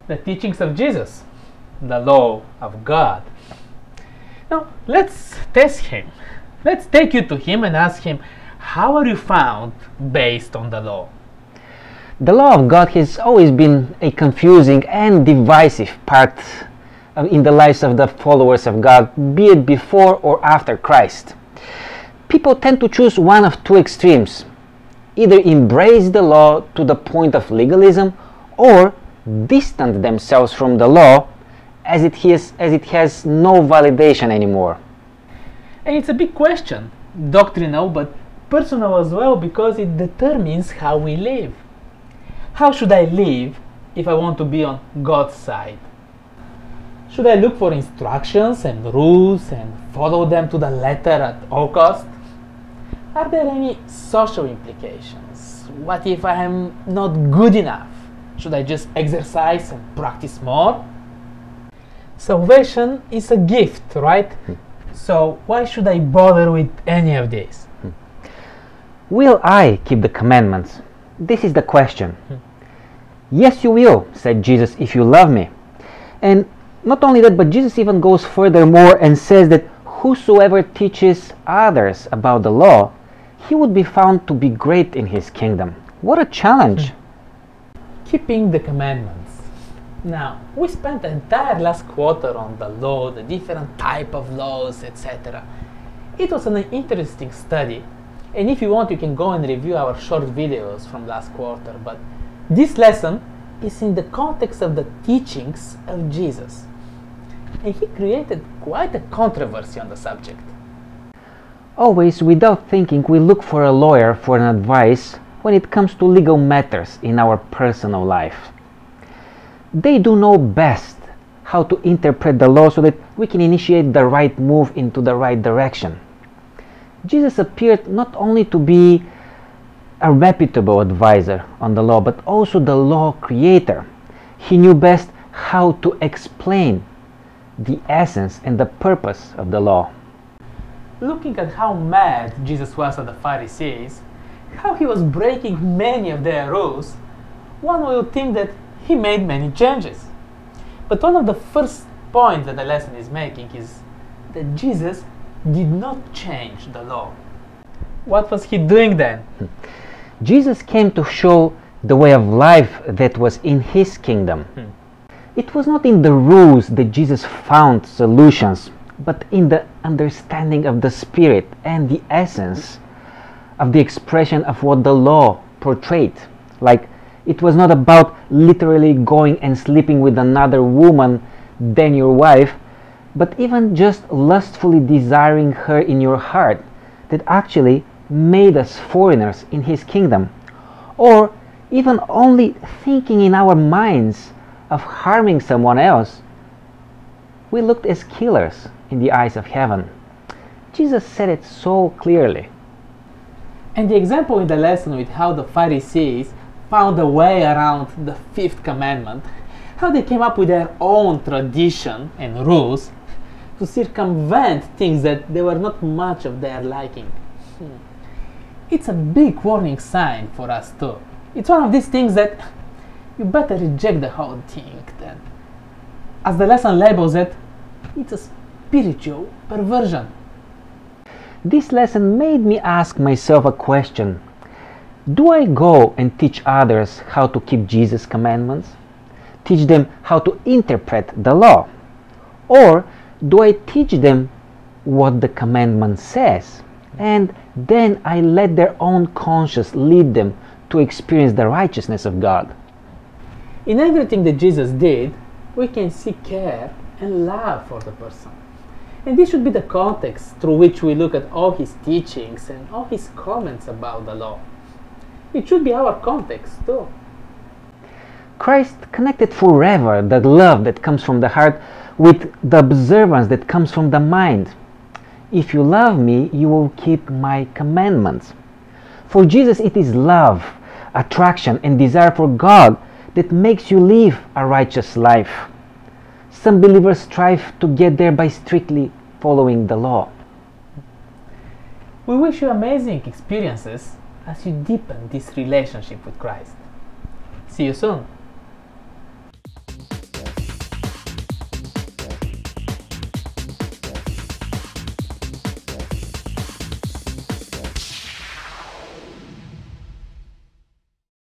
The teachings of Jesus, the law of God. Now, let's test him. Let's take you to him and ask him, how are you found based on the law? The law of God has always been a confusing and divisive part in the lives of the followers of God, be it before or after Christ. People tend to choose one of two extremes: either embrace the law to the point of legalism, or distance themselves from the law as it has no validation anymore. And it's a big question, doctrinal but personal as well, because it determines how we live. How should I live if I want to be on God's side? Should I look for instructions and rules and follow them to the letter at all cost? Are there any social implications? What if I am not good enough? Should I just exercise and practice more? Salvation is a gift, right? So why should I bother with any of this? Will I keep the commandments? This is the question. Yes, you will, said Jesus, if you love me. And not only that, but Jesus even goes furthermore and says that whosoever teaches others about the law, he would be found to be great in his kingdom. What a challenge! Keeping the commandments. Now, we spent the entire last quarter on the law, the different type of laws, etc. It was an interesting study, and if you want, you can go and review our short videos from last quarter, but this lesson is in the context of the teachings of Jesus. And he created quite a controversy on the subject. Always, without thinking, we look for a lawyer for an advice when it comes to legal matters in our personal life. They do know best how to interpret the law so that we can initiate the right move into the right direction. Jesus appeared not only to be a reputable advisor on the law, but also the law creator. He knew best how to explain the essence and the purpose of the law. Looking at how mad Jesus was at the Pharisees, how he was breaking many of their rules, one would think that he made many changes. But one of the first points that the lesson is making is that Jesus did not change the law. What was he doing then? Jesus came to show the way of life that was in his kingdom. It was not in the rules that Jesus found solutions, but in the understanding of the spirit and the essence of the expression of what the law portrayed. Like, it was not about literally going and sleeping with another woman than your wife, but even just lustfully desiring her in your heart, that actually made us foreigners in his kingdom. Or even only thinking in our minds of harming someone else, we looked as killers in the eyes of heaven. Jesus said it so clearly. And the example in the lesson with how the Pharisees found a way around the fifth commandment, how they came up with their own tradition and rules to circumvent things that they were not much of their liking. It's a big warning sign for us too. It's one of these things that you better reject the whole thing then. As the lesson labels it, it's a spiritual perversion. This lesson made me ask myself a question. Do I go and teach others how to keep Jesus' commandments? Teach them how to interpret the law? Or do I teach them what the commandment says, and then I let their own conscience lead them to experience the righteousness of God? In everything that Jesus did, we can see care and love for the person. And this should be the context through which we look at all his teachings and all his comments about the law. It should be our context too. Christ connected forever that love that comes from the heart with the observance that comes from the mind. If you love me, you will keep my commandments. For Jesus, it is love, attraction, and desire for God that makes you live a righteous life. Some believers strive to get there by strictly following the law. We wish you amazing experiences as you deepen this relationship with Christ. See you soon.